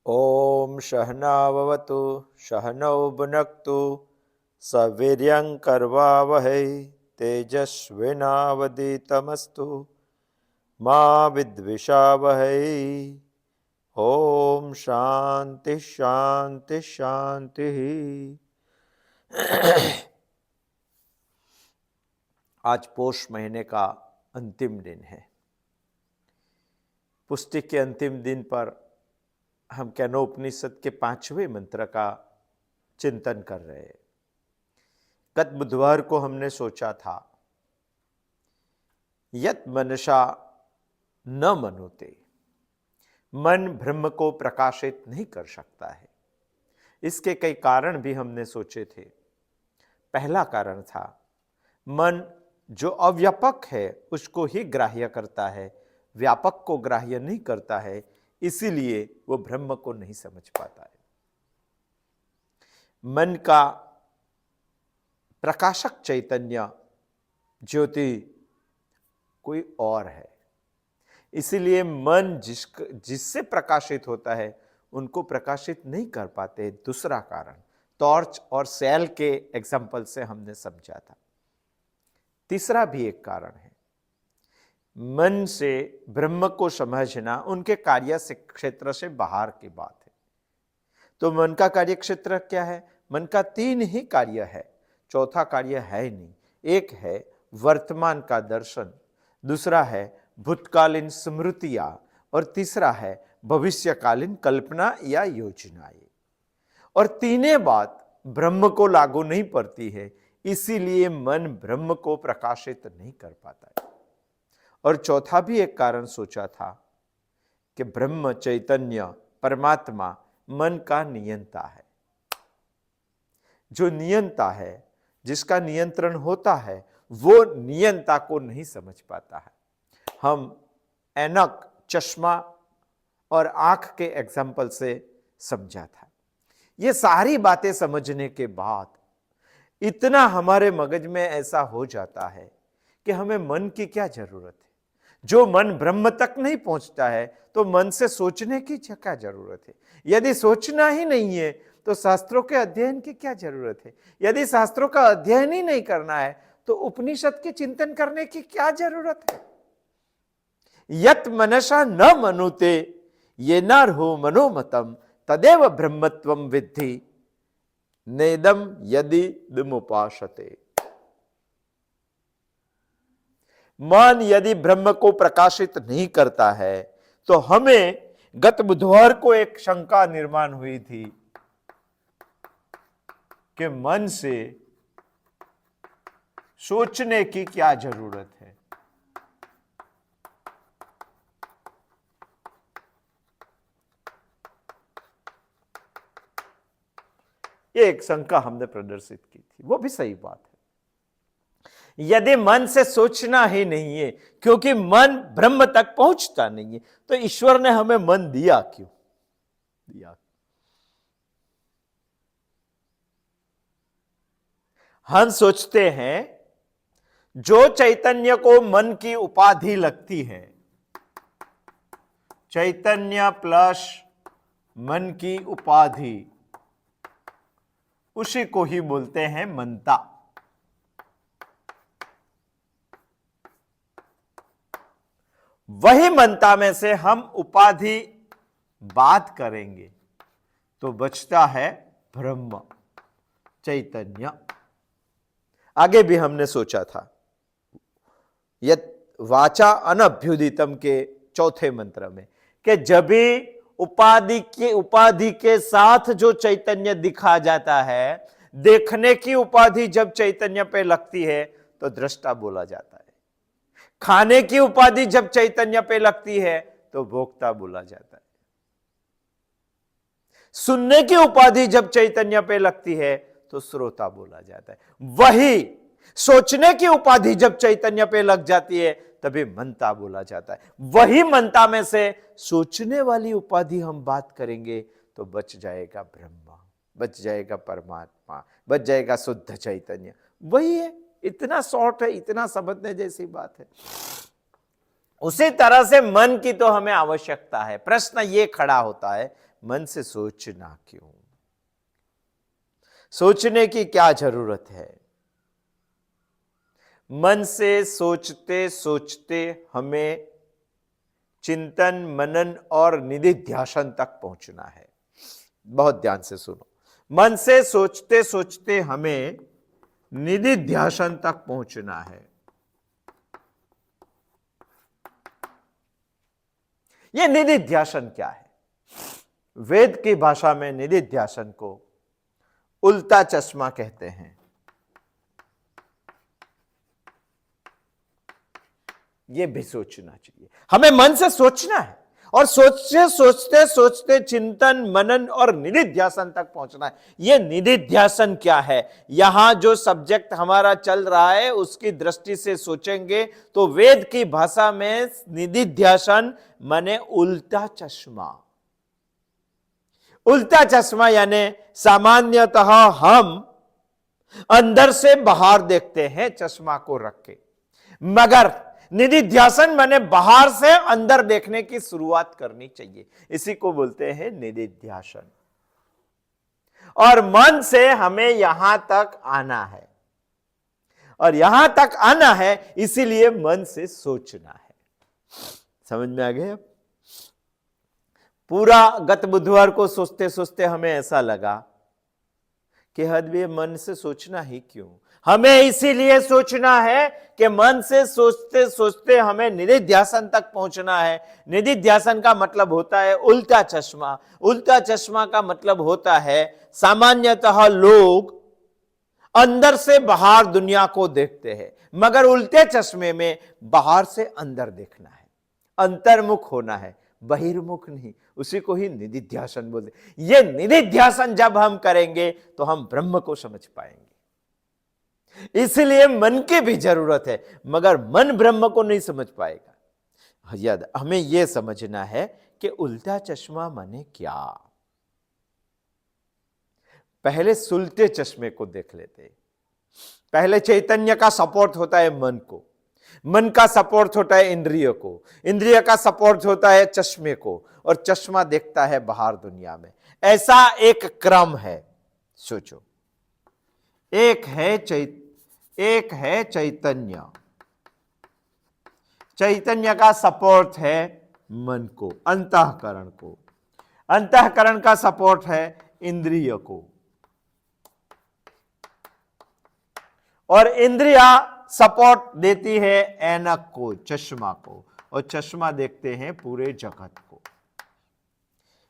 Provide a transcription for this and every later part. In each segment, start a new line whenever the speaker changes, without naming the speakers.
ओम सहनाववतु सहनौ भुनक्तु सवीर्यं कर्वावहै तेजस्विनावधीतमस्तु मा विद्विषावहै। ओम शांति शांति शांति। आज पोष महीने का अंतिम दिन है। पुष्टि के अंतिम दिन पर हम केनोपनिषद के 5वें मंत्र का चिंतन कर रहे हैं। गत बुधवार को हमने सोचा था यत मनसा न मनुते, मन ब्रह्म को प्रकाशित नहीं कर सकता है। इसके कई कारण भी हमने सोचे थे। पहला कारण था मन जो अव्यापक है उसको ही ग्राह्य करता है, व्यापक को ग्राह्य नहीं करता है, इसीलिए वो ब्रह्म को नहीं समझ पाता है। मन का प्रकाशक चैतन्य ज्योति कोई और है, इसीलिए मन जिससे प्रकाशित होता है उनको प्रकाशित नहीं कर पाते। दूसरा कारण टॉर्च और सेल के एग्जाम्पल से हमने समझा था। तीसरा भी एक कारण है, मन से ब्रह्म को समझना उनके कार्य क्षेत्र से बाहर की बात है। तो मन का कार्य क्षेत्र क्या है? मन का 3 ही कार्य है, चौथा कार्य है ही नहीं। एक है वर्तमान का दर्शन, दूसरा है भूतकालीन स्मृतियां, और तीसरा है भविष्यकालीन कल्पना या योजनाएं। और तीनों बात ब्रह्म को लागू नहीं पड़ती है, इसीलिए मन ब्रह्म को प्रकाशित नहीं कर पाता है। और चौथा भी एक कारण सोचा था कि ब्रह्म चैतन्य परमात्मा मन का नियंता है। जो नियंता है, जिसका नियंत्रण होता है, वो नियंता को नहीं समझ पाता है। हम ऐनक, चश्मा और आंख के एग्जाम्पल से समझा था। ये सारी बातें समझने के बाद इतना हमारे मगज में ऐसा हो जाता है कि हमें मन की क्या जरूरत है। जो मन ब्रह्म तक नहीं पहुंचता है तो मन से सोचने की क्या जरूरत है। यदि सोचना ही नहीं है तो शास्त्रों के अध्ययन की क्या जरूरत है। यदि शास्त्रों का अध्ययन ही नहीं करना है तो उपनिषद के चिंतन करने की क्या जरूरत है। यत मनसा न मनुते येनार्हो मनोमतम तदेव ब्रह्मत्वम विद्धि नेदम यदि दुमुपासते। मन यदि ब्रह्म को प्रकाशित नहीं करता है तो हमें गत बुधवार को एक शंका निर्माण हुई थी कि मन से सोचने की क्या जरूरत है। ये एक शंका हमने प्रदर्शित की थी, वो भी सही बात है। यदि मन से सोचना ही नहीं है, क्योंकि मन ब्रह्म तक पहुंचता नहीं है, तो ईश्वर ने हमें मन दिया क्यों दिया? हम सोचते हैं जो चैतन्य को मन की उपाधि लगती है, चैतन्य प्लस मन की उपाधि, उसी को ही बोलते हैं मनता। वही मनता में से हम उपाधि बात करेंगे तो बचता है ब्रह्म चैतन्य। आगे भी हमने सोचा था यत वाचा अनभ्युदितम के चौथे मंत्र में कि जब भी उपाधि के साथ जो चैतन्य दिखा जाता है, देखने की उपाधि जब चैतन्य पे लगती है तो दृष्टा बोला जाता है। खाने की उपाधि जब चैतन्य पे लगती है तो भोक्ता बोला जाता है। सुनने की उपाधि जब चैतन्य पे लगती है तो श्रोता बोला जाता है। वही सोचने की उपाधि जब चैतन्य पे लग जाती है तभी मनता बोला जाता है। वही मनता में से सोचने वाली उपाधि हम बात करेंगे तो बच जाएगा ब्रह्म, बच जाएगा परमात्मा, बच जाएगा शुद्ध चैतन्य। वही है, इतना शॉर्ट है, इतना समझने जैसी बात है। उसी तरह से मन की तो हमें आवश्यकता है। प्रश्न ये खड़ा होता है, मन से सोचना क्यों? सोचने की क्या जरूरत है? मन से सोचते सोचते हमें चिंतन, मनन और निधिध्यासन तक पहुंचना है। बहुत ध्यान से सुनो। मन से सोचते सोचते हमें निधिध्यासन तक पहुंचना है। यह निधिध्यासन क्या है? वेद की भाषा में निधिध्यासन को उल्टा चश्मा कहते हैं। यह भी सोचना चाहिए। हमें मन से सोचना है और सोचते सोचते सोचते चिंतन, मनन और निधिध्यासन तक पहुंचना है। यह निधिध्यासन क्या है? यहां जो सब्जेक्ट हमारा चल रहा है उसकी दृष्टि से सोचेंगे तो वेद की भाषा में निधिध्यासन माने उल्टा चश्मा। उल्टा चश्मा यानी सामान्यतः हम अंदर से बाहर देखते हैं चश्मा को रख के, मगर निधिध्यासन माने बाहर से अंदर देखने की शुरुआत करनी चाहिए। इसी को बोलते हैं निधिध्यासन। और मन से हमें यहां तक आना है, और यहां तक आना है इसीलिए मन से सोचना है। समझ में आ गया? पूरा गत बुधवार को सोचते सोचते हमें ऐसा लगा कि हद मन से सोचना ही क्यों? हमें इसीलिए सोचना है कि मन से सोचते सोचते हमें निधिध्यासन तक पहुंचना है। निधिध्यासन का मतलब होता है उल्टा चश्मा। उल्टा चश्मा का मतलब होता है सामान्यतः लोग अंदर से बाहर दुनिया को देखते हैं, मगर उल्टे चश्मे में बाहर से अंदर देखना है, अंतर्मुख होना है, बहिर्मुख नहीं। उसी को ही निधिध्यासन बोलते। ये निधिध्यासन जब हम करेंगे तो हम ब्रह्म को समझ पाएंगे। इसलिए मन की भी जरूरत है, मगर मन ब्रह्म को नहीं समझ पाएगा। याद हमें यह समझना है कि उल्टा चश्मा माने क्या। पहले सुलटे चश्मे को देख लेते। पहले चैतन्य का सपोर्ट होता है मन को, मन का सपोर्ट होता है इंद्रिय को, इंद्रिय का सपोर्ट होता है चश्मे को, और चश्मा देखता है बाहर दुनिया में। ऐसा एक क्रम है। सोचो, एक है चैतन्य। चैतन्य का सपोर्ट है मन को, अंतःकरण को। अंतःकरण का सपोर्ट है इंद्रिय को, और इंद्रिया सपोर्ट देती है ऐनक को, चश्मा को, और चश्मा देखते हैं पूरे जगत को।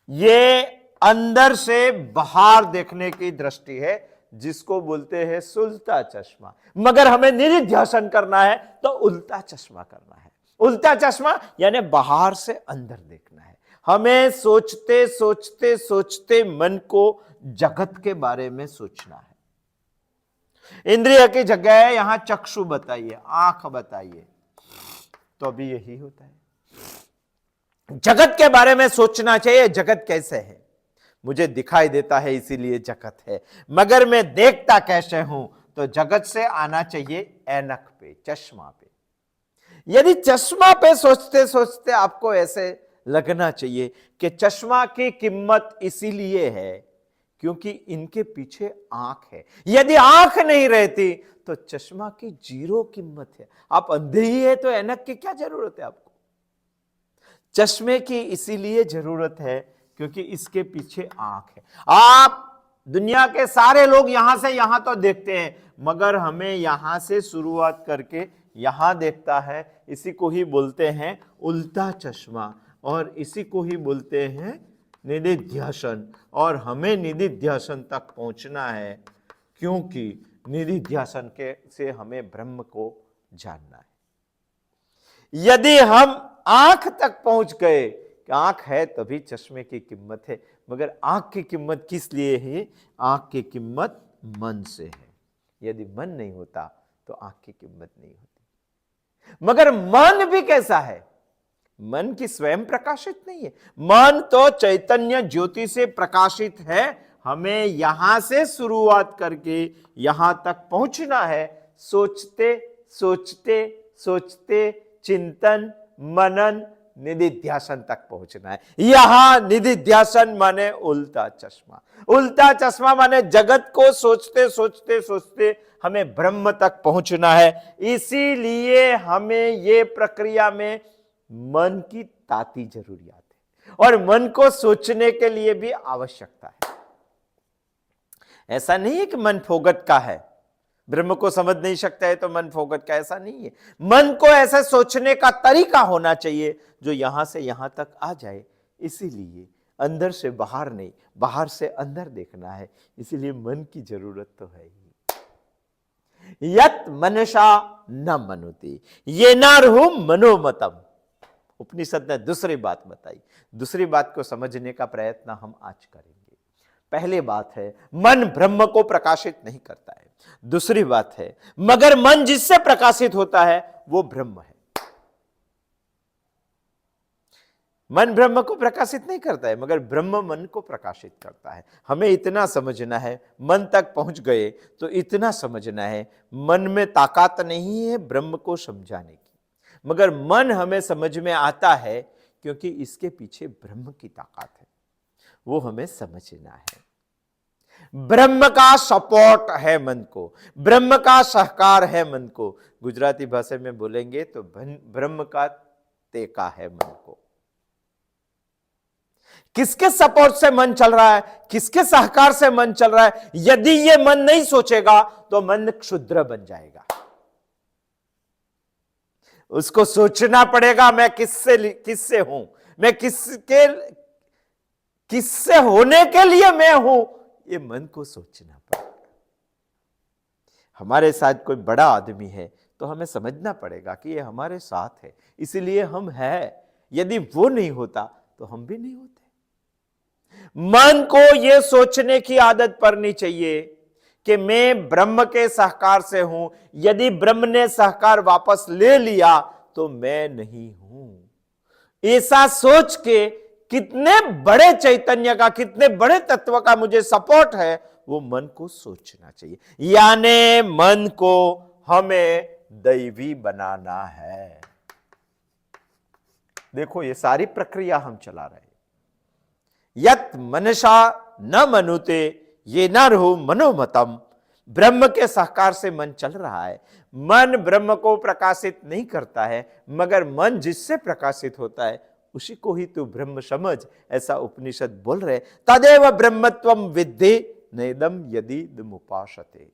ये अंदर से बाहर देखने की दृष्टि है, जिसको बोलते हैं सुलटा चश्मा। मगर हमें निधिध्यासन करना है तो उल्टा चश्मा करना है। उल्टा चश्मा यानी बाहर से अंदर देखना है। हमें सोचते सोचते सोचते मन को जगत के बारे में सोचना है। इंद्रिय की जगह है यहां चक्षु बताइए, आंख बताइए, तो अभी यही होता है। जगत के बारे में सोचना चाहिए। जगत कैसे है? मुझे दिखाई देता है इसीलिए जगत है, मगर मैं देखता कैसे हूं? तो जगत से आना चाहिए ऐनक पे, चश्मा पे। यदि चश्मा पे सोचते सोचते आपको ऐसे लगना चाहिए कि चश्मा की कीमत इसीलिए है क्योंकि इनके पीछे आंख है। यदि आंख नहीं रहती तो चश्मा की जीरो कीमत है। आप अंधे ही है तो ऐनक की क्या जरूरत है आपको? चश्मे की इसीलिए जरूरत है क्योंकि इसके पीछे आंख है। आप दुनिया के सारे लोग यहां से यहां तो देखते हैं, मगर हमें यहां से शुरुआत करके यहां देखता है। इसी को ही बोलते हैं उल्टा चश्मा, और इसी को ही बोलते हैं निधिध्यासन। और हमें निधिध्यासन तक पहुंचना है क्योंकि निधिध्यासन के से हमें ब्रह्म को जानना है। यदि हम आंख तक पहुंच गए, आंख है तभी चश्मे की कीमत है, मगर आंख की कीमत किस लिए है? आंख की कीमत मन से है। यदि मन नहीं होता तो आंख की कीमत नहीं होती। मगर मन भी कैसा है? मन की स्वयं प्रकाशित नहीं है। मन तो चैतन्य ज्योति से प्रकाशित है। हमें यहां से शुरुआत करके यहां तक पहुंचना है। सोचते सोचते सोचते चिंतन, मनन, निधिध्यासन तक पहुंचना है। यहां निधिध्यासन माने उल्टा चश्मा। उल्टा चश्मा माने जगत को सोचते सोचते सोचते हमें ब्रह्म तक पहुंचना है। इसीलिए हमें ये प्रक्रिया में मन की ताती जरूरियात है और मन को सोचने के लिए भी आवश्यकता है। ऐसा नहीं है कि मन फोगट का है, ब्रह्म को समझ नहीं सकता है तो मन फोगट का, ऐसा नहीं है। मन को ऐसा सोचने का तरीका होना चाहिए जो यहां से यहां तक आ जाए। इसीलिए अंदर से बाहर नहीं, बाहर से अंदर देखना है। इसीलिए मन की जरूरत तो है ही। यत मनसा न मनुते ये नारहु मनोमतम। उपनिषद ने दूसरी बात बताई। दूसरी बात को समझने का प्रयत्न हम आज करेंगे। पहली बात है मन ब्रह्म को प्रकाशित नहीं करता है। दूसरी बात है मगर मन जिससे प्रकाशित होता है वो ब्रह्म है। मन ब्रह्म को प्रकाशित नहीं करता है मगर ब्रह्म मन को प्रकाशित करता है। हमें इतना समझना है, मन तक पहुंच गए तो इतना समझना है मन में ताकत नहीं है ब्रह्म को समझाने की, मगर मन हमें समझ में आता है क्योंकि इसके पीछे ब्रह्म की ताकत है। वो हमें समझना है। ब्रह्म का सपोर्ट है मन को, ब्रह्म का सहकार है मन को। गुजराती भाषा में बोलेंगे तो ब्रह्म का तेका है मन को। किसके सपोर्ट से मन चल रहा है, किसके सहकार से मन चल रहा है? यदि ये मन नहीं सोचेगा तो मन क्षुद्र बन जाएगा। उसको सोचना पड़ेगा मैं किससे हूं, मैं किससे होने के लिए मैं हूं। ये मन को सोचना पड़ेगा। हमारे साथ कोई बड़ा आदमी है तो हमें समझना पड़ेगा कि ये हमारे साथ है, इसलिए हम हैं। यदि वो नहीं होता तो हम भी नहीं होते। मन को यह सोचने की आदत पड़नी चाहिए कि मैं ब्रह्म के सहकार से हूं। यदि ब्रह्म ने सहकार वापस ले लिया तो मैं नहीं हूं। ऐसा सोच के कितने बड़े चैतन्य का, कितने बड़े तत्व का मुझे सपोर्ट है, वो मन को सोचना चाहिए। यानी मन को हमें दैवी बनाना है। देखो ये सारी प्रक्रिया हम चला रहे हैं। यत मनसा न मनुते ये नारहु मनोमतम। ब्रह्म के सहकार से मन चल रहा है। मन ब्रह्म को प्रकाशित नहीं करता है मगर मन जिससे प्रकाशित होता है उसी को ही तू ब्रह्म समझ, ऐसा उपनिषद बोल रहे। तदेव ब्रह्मत्वम विद्धि नेदम यदि उपासते।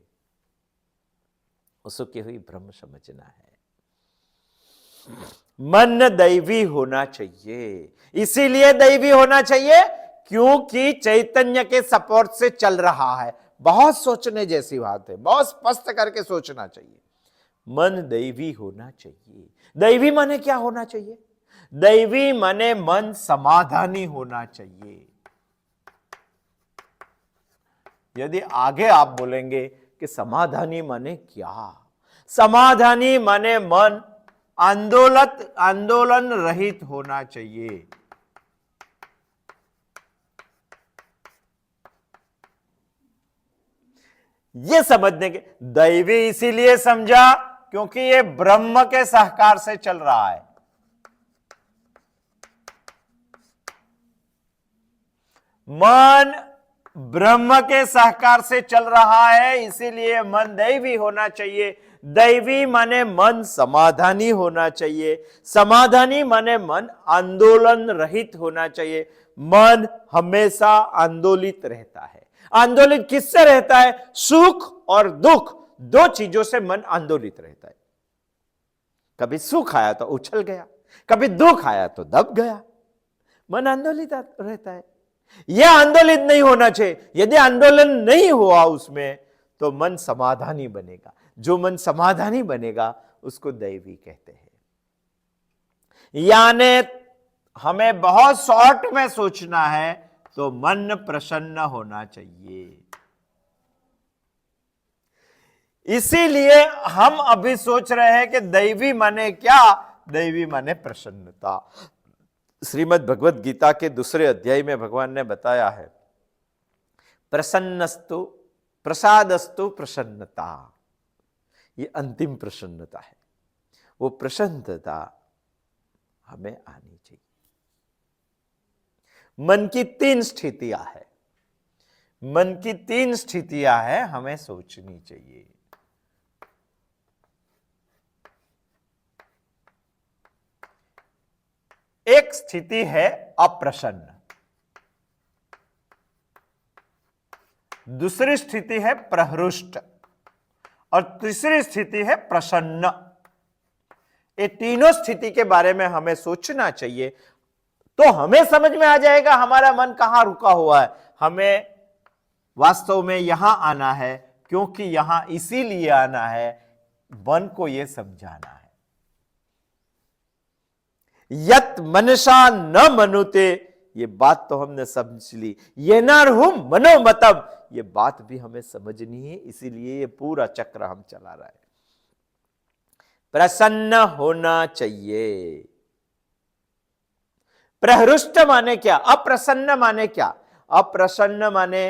उसके हुई ब्रह्म समझना है। मन दैवी होना चाहिए। इसीलिए दैवी होना चाहिए क्योंकि चैतन्य के सपोर्ट से चल रहा है। बहुत सोचने जैसी बात है, बहुत स्पष्ट करके सोचना चाहिए। मन दैवी होना चाहिए। दैवी माने क्या होना चाहिए? दैवी माने मन समाधानी होना चाहिए। यदि आगे आप बोलेंगे कि समाधानी माने क्या, समाधानी माने मन आंदोलन रहित होना चाहिए। ये समझने के दैवी इसीलिए समझा क्योंकि ये ब्रह्म के सहकार से चल रहा है। मन ब्रह्म के सहकार से चल रहा है, इसीलिए मन दैवी होना चाहिए। दैवी माने मन समाधानी होना चाहिए। समाधानी माने मन आंदोलन रहित होना चाहिए। मन हमेशा आंदोलित रहता है। आंदोलित किससे रहता है? सुख और दुख, दो चीजों से मन आंदोलित रहता है। कभी सुख आया तो उछल गया, कभी दुख आया तो दब गया। मन आंदोलित रहता है। यह आंदोलित नहीं होना चाहिए। यदि आंदोलन नहीं हुआ उसमें तो मन समाधानी बनेगा। जो मन समाधानी बनेगा उसको दैवी कहते हैं। यानी हमें बहुत शॉर्ट में सोचना है तो मन प्रसन्न होना चाहिए। इसीलिए हम अभी सोच रहे हैं कि दैवी माने क्या? दैवी माने प्रसन्नता। श्रीमद् भगवत गीता के दूसरे अध्याय में भगवान ने बताया है प्रसन्नस्तु प्रसादस्तु प्रसन्नता। ये अंतिम प्रसन्नता है। वो प्रसन्नता हमें आनी चाहिए। मन की 3 स्थितियां है, मन की 3 स्थितियां है, हमें सोचनी चाहिए। एक स्थिति है अप्रसन्न, दूसरी स्थिति है प्रहरुष्ट और तीसरी स्थिति है प्रसन्न। ये तीनों स्थिति के बारे में हमें सोचना चाहिए, तो हमें समझ में आ जाएगा हमारा मन कहां रुका हुआ है। हमें वास्तव में यहां आना है, क्योंकि यहां इसीलिए आना है, मन को यह समझाना है। यत मनसा न मनुते, ये बात तो हमने समझ ली। ये नारहुम मनोमतम, ये बात भी हमें समझनी है, इसीलिए ये पूरा चक्र हम चला रहा है। प्रसन्न होना चाहिए। प्रहरुष्ट माने क्या? अप्रसन्न माने क्या? अप्रसन्न माने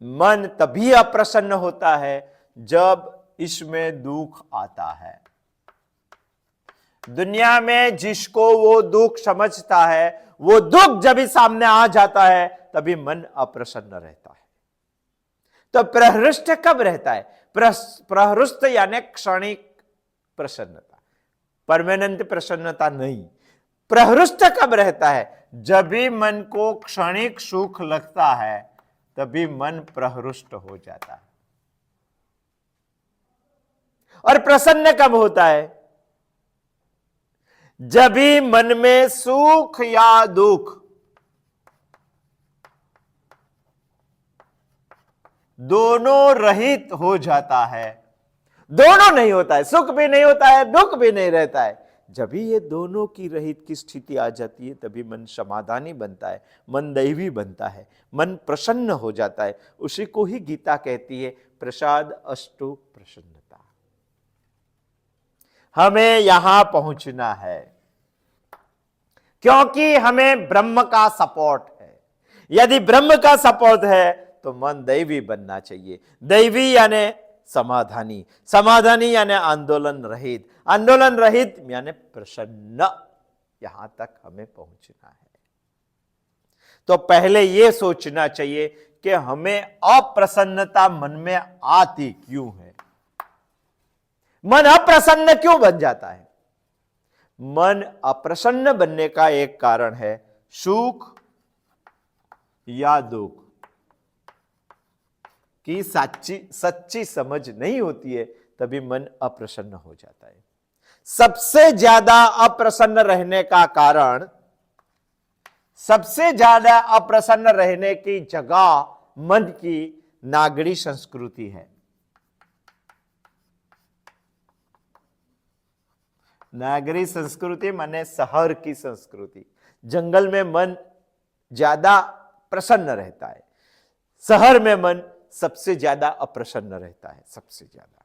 मन तभी अप्रसन्न होता है जब इसमें दुख आता है। दुनिया में जिसको वो दुख समझता है, वो दुख जब भी सामने आ जाता है तभी मन अप्रसन्न रहता है। तो प्रहरुष्ट कब रहता है? प्रहरुष्ट यानी क्षणिक प्रसन्नता, परमानेंट प्रसन्नता नहीं। प्रहरुष्ट कब रहता है? जब भी मन को क्षणिक सुख लगता है तभी मन प्रहरुष्ट हो जाता है। और प्रसन्न कब होता है? जब भी मन में सुख या दुख दोनों रहित हो जाता है। दोनों नहीं होता है, सुख भी नहीं होता है, दुख भी नहीं रहता है। जब भी ये दोनों की रहित की स्थिति आ जाती है तभी मन समाधानी बनता है, मन दैवी बनता है, मन प्रसन्न हो जाता है। उसी को ही गीता कहती है प्रसाद अष्टु प्रसन्नता। हमें यहां पहुंचना है क्योंकि हमें ब्रह्म का सपोर्ट है। यदि ब्रह्म का सपोर्ट है तो मन दैवी बनना चाहिए। दैवी यानी समाधानी, समाधानी यानी आंदोलन रहित, आंदोलन रहित यानी प्रसन्न। यहां तक हमें पहुंचना है। तो पहले यह सोचना चाहिए कि हमें अप्रसन्नता मन में आती क्यों है, मन अप्रसन्न क्यों बन जाता है। मन अप्रसन्न बनने का एक कारण है सुख या दुख की सच्ची समझ नहीं होती है, तभी मन अप्रसन्न हो जाता है। सबसे ज्यादा अप्रसन्न रहने का कारण, सबसे ज्यादा अप्रसन्न रहने की जगह मन की नागरी संस्कृति है। नागरी संस्कृति माने शहर की संस्कृति। जंगल में मन ज्यादा प्रसन्न रहता है, शहर में मन सबसे ज्यादा अप्रसन्न रहता है, सबसे ज्यादा।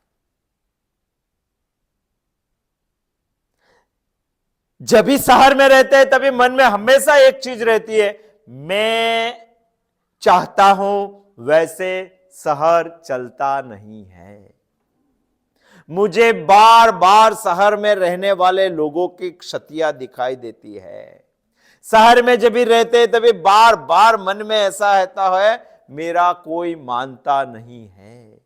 जब भी शहर में रहते हैं तभी मन में हमेशा एक चीज रहती है, मैं चाहता हूं वैसे शहर चलता नहीं है। मुझे बार बार शहर में रहने वाले लोगों की क्षतियां दिखाई देती है। शहर में जब भी रहते तभी बार बार मन में ऐसा रहता है मेरा कोई मानता नहीं है।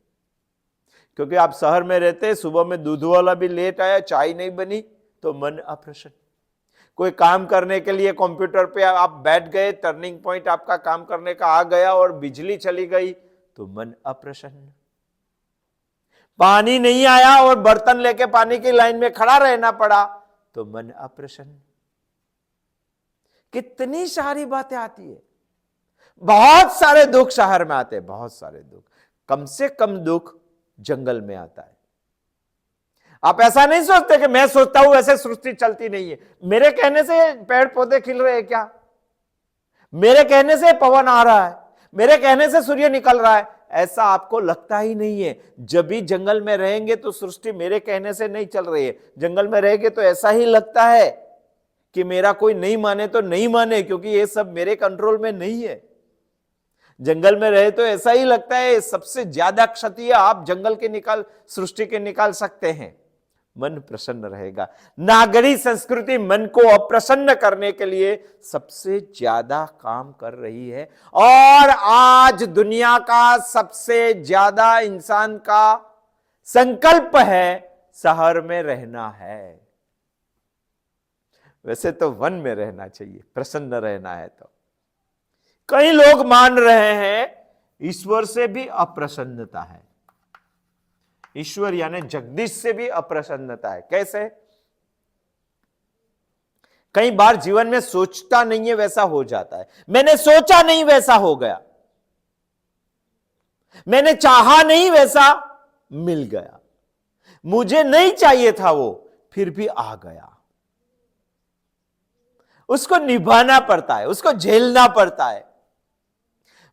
क्योंकि आप शहर में रहते, सुबह में दूध वाला भी लेट आया, चाय नहीं बनी तो मन अप्रसन्न। कोई काम करने के लिए कंप्यूटर पे आप बैठ गए, टर्निंग पॉइंट आपका काम करने का आ गया और बिजली चली गई तो मन अप्रसन्न। पानी नहीं आया और बर्तन लेके पानी की लाइन में खड़ा रहना पड़ा तो मन अप्रसन्न। कितनी सारी बातें आती है। बहुत सारे दुख शहर में आते हैं, बहुत सारे दुख। कम से कम दुख जंगल में आता है। आप ऐसा नहीं सोचते कि मैं सोचता हूं ऐसे सृष्टि चलती नहीं है, मेरे कहने से पेड़ पौधे खिल रहे हैं क्या, मेरे कहने से पवन आ रहा है, मेरे कहने से सूर्य निकल रहा है, ऐसा आपको लगता ही नहीं है। जब भी जंगल में रहेंगे तो सृष्टि मेरे कहने से नहीं चल रही है। जंगल में रहेंगे तो ऐसा ही लगता है कि मेरा कोई नहीं माने तो नहीं माने, क्योंकि ये सब मेरे कंट्रोल में नहीं है। जंगल में रहे तो ऐसा ही लगता है सबसे ज्यादा क्षति आप जंगल के सृष्टि के निकाल सकते हैं। मन प्रसन्न रहेगा। नागरी संस्कृति मन को अप्रसन्न करने के लिए सबसे ज्यादा काम कर रही है, और आज दुनिया का सबसे ज्यादा इंसान का संकल्प है शहर में रहना है। वैसे तो वन में रहना चाहिए, प्रसन्न रहना है। तो कई लोग मान रहे हैं ईश्वर से भी अप्रसन्नता है, ईश्वर यानी जगदीश से भी अप्रसन्नता है। कैसे? कई बार जीवन में सोचता नहीं है वैसा हो जाता है, मैंने सोचा नहीं वैसा हो गया, मैंने चाहा नहीं वैसा मिल गया, मुझे नहीं चाहिए था वो फिर भी आ गया। उसको निभाना पड़ता है, उसको झेलना पड़ता है।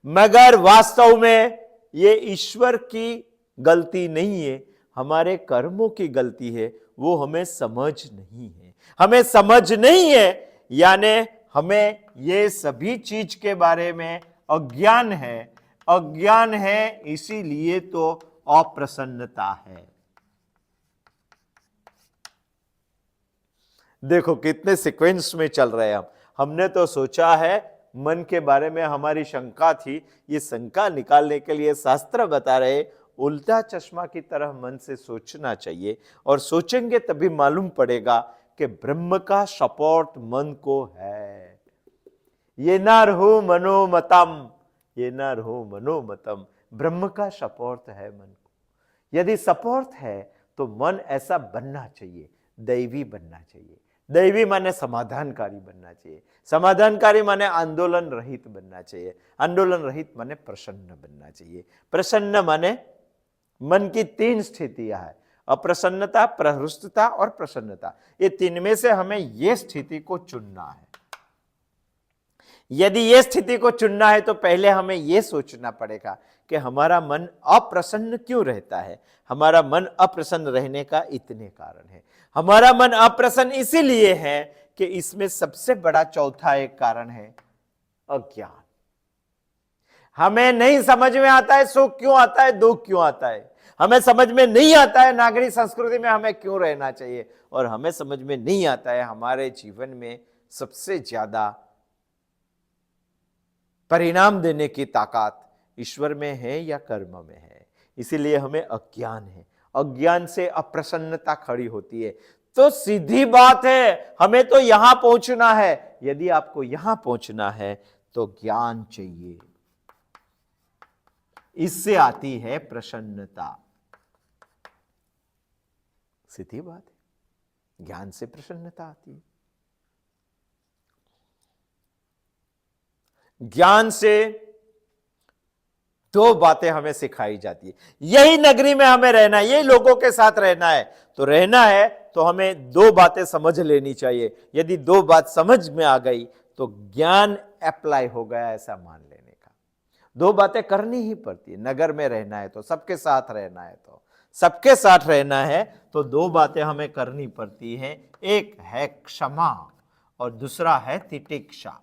मगर वास्तव में ये ईश्वर की गलती नहीं है, हमारे कर्मों की गलती है। वो हमें समझ नहीं है, हमें समझ नहीं है, यानी हमें ये सभी चीज के बारे में अज्ञान है। अज्ञान है, इसीलिए तो अप्रसन्नता है। देखो कितने सीक्वेंस में चल रहे हैं हमने तो सोचा है, मन के बारे में हमारी शंका थी, ये शंका निकालने के लिए शास्त्र बता रहे उल्टा चश्मा की तरह मन से सोचना चाहिए, और सोचेंगे तभी मालूम पड़ेगा कि ब्रह्म का सपोर्ट मन को है। ये ना रहो मनोमतम, ये ना रहो मनोमतम, ब्रह्म का सपोर्ट है मन को। यदि सपोर्ट है तो मन ऐसा बनना चाहिए, दैवी बनना चाहिए। दैवी माने समाधानकारी बनना चाहिए, समाधानकारी माने आंदोलन रहित बनना चाहिए, आंदोलन रहित माने प्रसन्न बनना चाहिए। प्रसन्न माने मन की तीन स्थितियां है, अप्रसन्नता, प्रहृष्टता और प्रसन्नता। ये तीन में से हमें ये स्थिति को चुनना है। यदि ये स्थिति को चुनना है तो पहले हमें यह सोचना पड़ेगा कि हमारा मन अप्रसन्न क्यों रहता है। हमारा मन अप्रसन्न रहने का इतने कारण है। हमारा मन अप्रसन्न इसीलिए है कि इसमें सबसे बड़ा चौथा एक कारण है अज्ञान। हमें नहीं समझ में आता है सुख क्यों आता है, दुख क्यों आता है। हमें समझ में नहीं आता है नागरिक संस्कृति में हमें क्यों रहना चाहिए, और हमें समझ में नहीं आता है हमारे जीवन में सबसे ज्यादा परिणाम देने की ताकत ईश्वर में है या कर्म में है। इसीलिए हमें अज्ञान है, अज्ञान से अप्रसन्नता खड़ी होती है। तो सीधी बात है, हमें तो यहां पहुंचना है। यदि आपको यहां पहुंचना है तो ज्ञान चाहिए, इससे आती है प्रसन्नता। सीधी बात है, ज्ञान से प्रसन्नता आती है। ज्ञान से दो बातें हमें सिखाई जाती है। यही नगरी में हमें रहना है, यही लोगों के साथ रहना है। तो रहना है तो हमें दो बातें समझ लेनी चाहिए। यदि दो बात समझ में आ गई तो ज्ञान अप्लाई हो गया ऐसा मान लेने का। दो बातें करनी ही पड़ती है। नगर में रहना है तो सबके साथ रहना है, तो सबके साथ रहना है तो दो बातें हमें करनी पड़ती हैं। एक है क्षमा और दूसरा है तितिक्षा।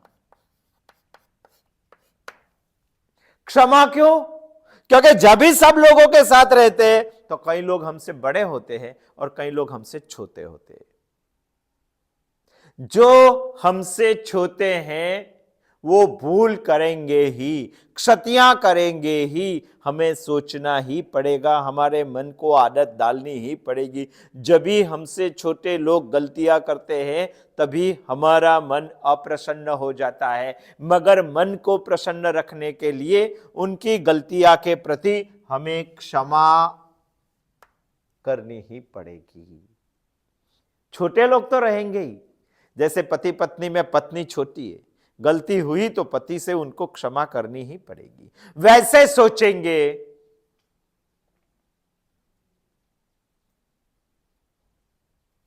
क्षमा क्यों? क्योंकि जब भी सब लोगों के साथ रहते हैं तो कई लोग हमसे बड़े होते हैं और कई लोग हमसे छोटे होते हैं। जो हमसे छोटे हैं वो भूल करेंगे ही, क्षतियां करेंगे ही। हमें सोचना ही पड़ेगा, हमारे मन को आदत डालनी ही पड़ेगी। जब भी हमसे छोटे लोग गलतियां करते हैं तभी हमारा मन अप्रसन्न हो जाता है। मगर मन को प्रसन्न रखने के लिए उनकी गलतियां के प्रति हमें क्षमा करनी ही पड़ेगी। छोटे लोग तो रहेंगे ही, जैसे पति पत्नी में पत्नी छोटी है, गलती हुई तो पति से उनको क्षमा करनी ही पड़ेगी। वैसे सोचेंगे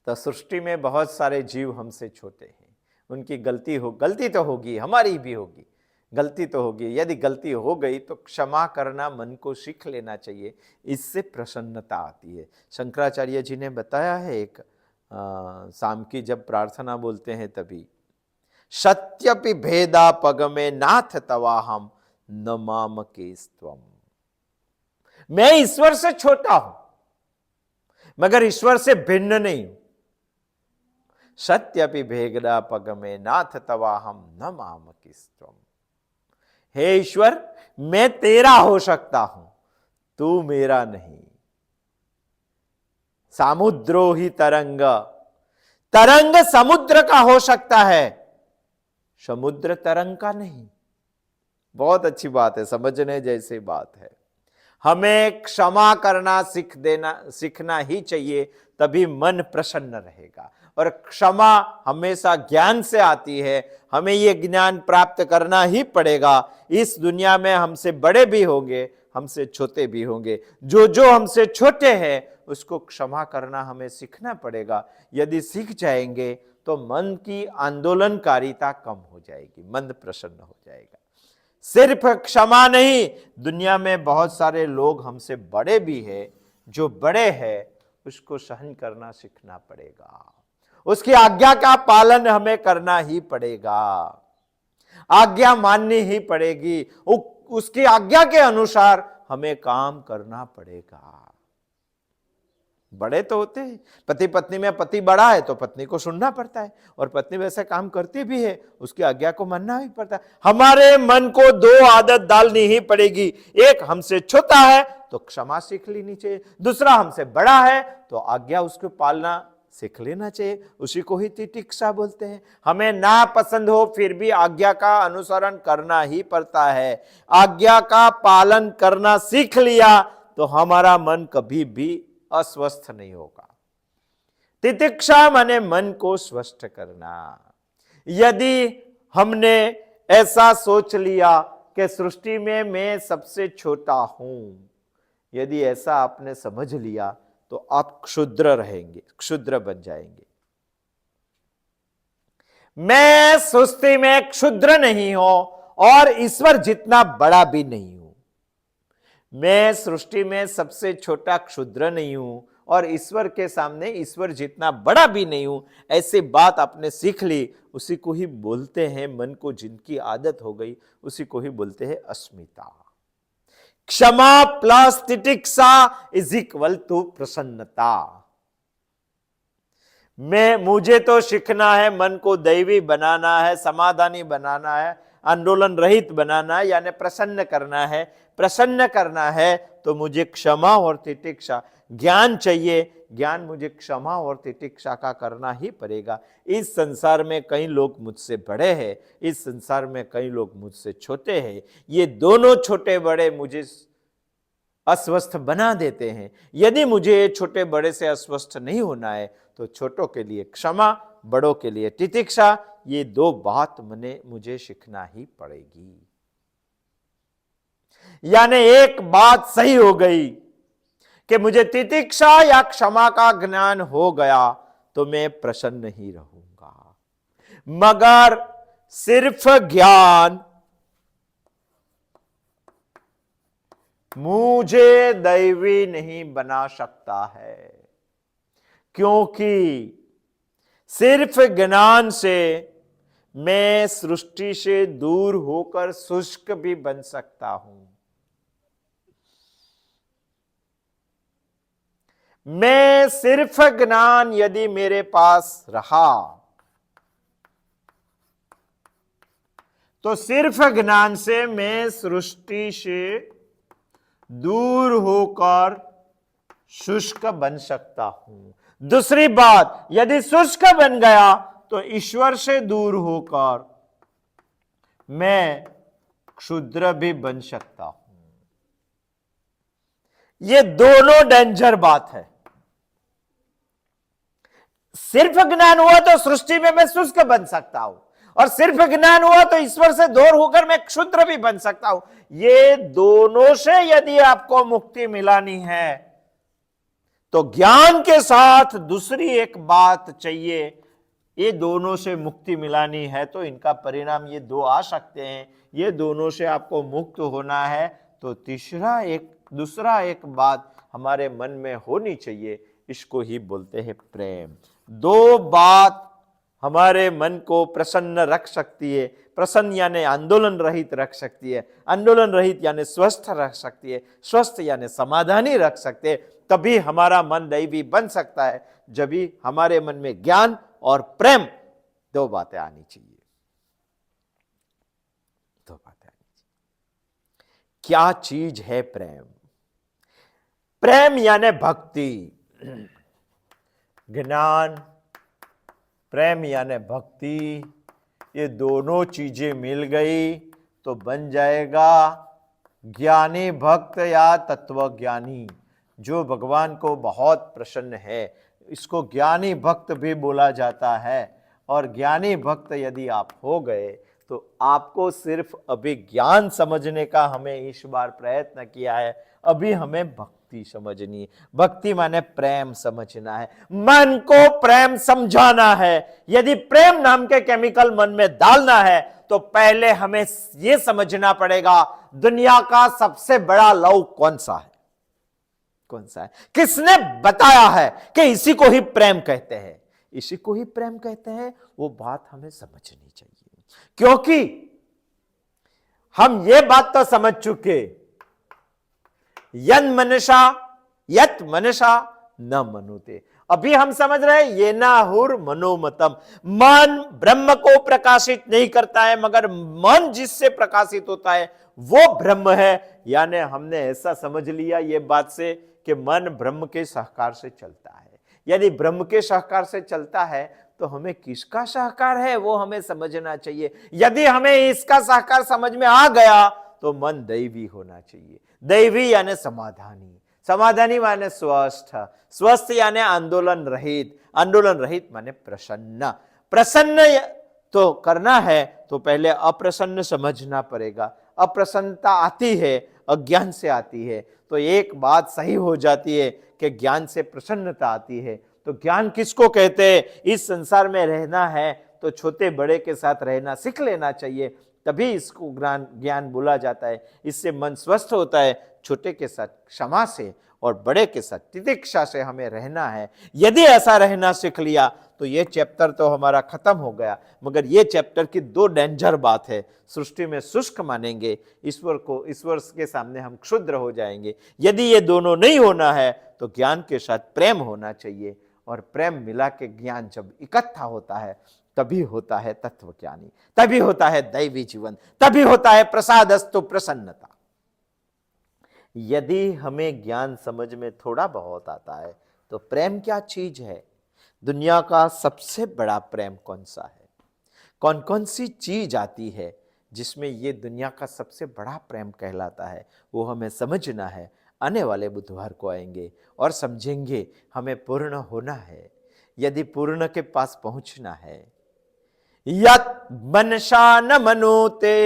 तो सृष्टि में बहुत सारे जीव हमसे छोटे हैं, उनकी गलती तो होगी, हमारी भी होगी, गलती तो होगी। यदि गलती हो गई तो क्षमा करना मन को सीख लेना चाहिए, इससे प्रसन्नता आती है। शंकराचार्य जी ने बताया है एक शाम की जब प्रार्थना बोलते हैं तभी, सत्यपि भेदा पग में नाथ तवाहम न माम के स्वम। मैं ईश्वर से छोटा हूं, मगर ईश्वर से भिन्न नहीं हूं। सत्यपि भेगदा पग में नाथ तवा हम न माम किस्तम। हे ईश्वर, मैं तेरा हो सकता हूं, तू मेरा नहीं। सामुद्रो ही तरंग, तरंग समुद्र का हो सकता है, समुद्र तरंग का नहीं। बहुत अच्छी बात है, समझने जैसी बात है। हमें क्षमा करना सीखना ही चाहिए, तभी मन प्रसन्न रहेगा। और क्षमा हमेशा ज्ञान से आती है, हमें ये ज्ञान प्राप्त करना ही पड़ेगा। इस दुनिया में हमसे बड़े भी होंगे, हमसे छोटे भी होंगे, जो जो हमसे छोटे हैं उसको क्षमा करना हमें सीखना पड़ेगा। यदि सीख जाएंगे तो मन की आंदोलनकारिता कम हो जाएगी, मन प्रसन्न हो जाएगा। सिर्फ क्षमा नहीं, दुनिया में बहुत सारे लोग हमसे बड़े भी हैं, जो बड़े हैं उसको सहन करना सीखना पड़ेगा। उसकी आज्ञा का पालन हमें करना ही पड़ेगा, आज्ञा माननी ही पड़ेगी, उसकी आज्ञा के अनुसार हमें काम करना पड़ेगा। बड़े तो होते हैं, पति पत्नी में पति बड़ा है तो पत्नी को सुनना पड़ता है, और पत्नी वैसे काम करती भी है, उसकी आज्ञा को मानना ही पड़ता है। हमारे मन को दो आदत डालनी ही पड़ेगी। एक, हमसे छोटा है तो क्षमा सीख लेनी चाहिए। दूसरा, हमसे बड़ा है तो आज्ञा उसको पालना सीख लेना चाहिए, उसी को ही तितिक्षा बोलते हैं। हमें ना पसंद हो फिर भी आज्ञा का अनुसरण करना ही पड़ता है। आज्ञा का पालन करना सीख लिया तो हमारा मन कभी भी अस्वस्थ नहीं होगा। तितिक्षा माने मन को स्वस्थ करना। यदि हमने ऐसा सोच लिया कि सृष्टि में मैं सबसे छोटा हूं, यदि ऐसा आपने समझ लिया तो आप क्षुद्र रहेंगे, क्षुद्र बन जाएंगे। मैं सृष्टि में क्षुद्र नहीं हूं और ईश्वर जितना बड़ा भी नहीं हूं। मैं सृष्टि में सबसे छोटा क्षुद्र नहीं हूं और ईश्वर के सामने ईश्वर जितना बड़ा भी नहीं हूं। ऐसी बात आपने सीख ली, उसी को ही बोलते हैं, मन को जिनकी आदत हो गई उसी को ही बोलते हैं अस्मिता। क्षमा plus Titiksha is equal to प्रसन्नता। मुझे तो सीखना है, मन को दैवी बनाना है, समाधानी बनाना है, आंदोलन रहित बनाना है, यानी प्रसन्न करना है। प्रसन्न करना है तो मुझे क्षमा और तितिक्षा, ज्ञान चाहिए। ज्ञान मुझे क्षमा और तितिक्षा का करना ही पड़ेगा। इस संसार में कई लोग मुझसे बड़े हैं, इस संसार में कई लोग मुझसे छोटे हैं। ये दोनों छोटे बड़े मुझे अस्वस्थ बना देते हैं। यदि मुझे छोटे बड़े से अस्वस्थ नहीं होना है तो छोटों के लिए क्षमा, बड़ों के लिए तितिक्षा, ये दो बात मुझे सीखना ही पड़ेगी। यानी एक बात सही हो गई कि मुझे तितिक्षा या क्षमा का ज्ञान हो गया तो मैं प्रसन्न ही रहूंगा। मगर सिर्फ ज्ञान मुझे दैवी नहीं बना सकता है, क्योंकि सिर्फ ज्ञान से मैं सृष्टि से दूर होकर शुष्क भी बन सकता हूं। मैं सिर्फ ज्ञान यदि मेरे पास रहा तो सिर्फ ज्ञान से मैं सृष्टि से दूर होकर शुष्क बन सकता हूं। दूसरी बात, यदि शुष्क बन गया तो ईश्वर से दूर होकर मैं क्षुद्र भी बन सकता हूं। ये दोनों डेंजर बात है। सिर्फ ज्ञान हुआ तो सृष्टि में मैं शुष्क बन सकता हूं, और सिर्फ ज्ञान हुआ तो ईश्वर से दूर होकर मैं क्षुद्र भी बन सकता हूं। ये दोनों से यदि आपको मुक्ति मिलानी है तो ज्ञान के साथ दूसरी एक बात चाहिए। ये दोनों से मुक्ति मिलानी है तो इनका परिणाम ये दो आ सकते हैं। ये दोनों से आपको मुक्त होना है तो दूसरा एक बात हमारे मन में होनी चाहिए, इसको ही बोलते हैं प्रेम। दो बात हमारे मन को प्रसन्न रख सकती है। प्रसन्न यानी आंदोलन रहित रख सकती है, आंदोलन रहित यानी स्वस्थ रख सकती है, स्वस्थ यानी समाधानी रख सकते हैं। तभी हमारा मन दैवी बन सकता है, जब भी हमारे मन में ज्ञान और प्रेम दो बातें आनी चाहिए। दो बातें आनी चाहिए। क्या चीज है प्रेम? प्रेम यानी भक्ति, ज्ञान, प्रेम यानी भक्ति, ये दोनों चीजें मिल गई तो बन जाएगा ज्ञानी भक्त या तत्वज्ञानी, जो भगवान को बहुत प्रसन्न है। इसको ज्ञानी भक्त भी बोला जाता है। और ज्ञानी भक्त यदि आप हो गए तो आपको सिर्फ अभी ज्ञान समझने का हमें इस बार प्रयत्न किया है, अभी हमें भक्ति समझनी है। भक्ति माने प्रेम समझना है, मन को प्रेम समझाना है। यदि प्रेम नाम के केमिकल मन में डालना है तो पहले हमें यह समझना पड़ेगा दुनिया का सबसे बड़ा लव कौन सा है, कौन सा है, किसने बताया है कि इसी को ही प्रेम कहते हैं, इसी को ही प्रेम कहते हैं। वो बात हमें समझनी चाहिए, क्योंकि हम ये बात तो समझ चुके, यन मनसा यत मनसा न मनुते। अभी हम समझ रहे हैं ये ना हुर मनोमतम, मन ब्रह्म को प्रकाशित नहीं करता है, मगर मन जिससे प्रकाशित होता है वो ब्रह्म है। यानी हमने ऐसा समझ लिया ये बात से कि मन ब्रह्म के सहकार से चलता है। यदि ब्रह्म के सहकार से चलता है तो हमें किसका सहकार है वो हमें समझना चाहिए। यदि हमें इसका सहकार समझ में आ गया तो मन दैवी होना चाहिए। दैवी यानी समाधानी, समाधानी माने स्वस्थ, स्वस्थ यानी आंदोलन रहित, आंदोलन रहित माने प्रसन्न। प्रसन्न तो करना है तो पहले अप्रसन्न समझना पड़ेगा। अप्रसन्नता आती है अज्ञान से आती है, तो एक बात सही हो जाती है कि ज्ञान से प्रसन्नता आती है। तो ज्ञान किसको कहते हैं? इस संसार में रहना है तो छोटे बड़े के साथ रहना सीख लेना चाहिए, तभी इसको ज्ञान बोला जाता है। इससे मन स्वस्थ होता है। छोटे के साथ क्षमा से और बड़े के साथ तितिक्षा से हमें रहना है। यदि ऐसा रहना सीख लिया तो ये चैप्टर तो हमारा खत्म हो गया। मगर ये चैप्टर की दो डेंजर बात है, सृष्टि में शुष्क मानेंगे ईश्वर को, ईश्वर के सामने हम क्षुद्र हो जाएंगे। यदि ये दोनों नहीं होना है तो ज्ञान के साथ प्रेम होना चाहिए, और प्रेम मिला के ज्ञान जब इकट्ठा होता है तभी होता है तत्वज्ञानी, तभी होता है दैवी जीवन, तभी होता है प्रसादस्तु प्रसन्नता। यदि हमें ज्ञान समझ में थोड़ा बहुत आता है तो प्रेम क्या चीज है, दुनिया का सबसे बड़ा प्रेम कौन सा है, कौन कौन सी चीज आती है जिसमें ये दुनिया का सबसे बड़ा प्रेम कहलाता है, वो हमें समझना है। आने वाले बुधवार को आएंगे और समझेंगे। हमें पूर्ण होना है, यदि पूर्ण के पास पहुंचना है। यत मनसा न मनोते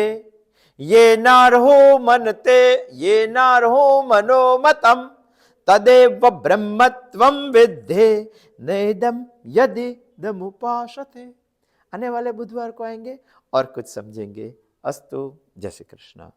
ये नारहो मनते ये नारहो मनोमतम तदेव ब्रह्मत्वं विद्धे नेदम यदि दमुपासते। आने वाले बुधवार को आएंगे और कुछ समझेंगे। अस्तु, जय श्री कृष्ण।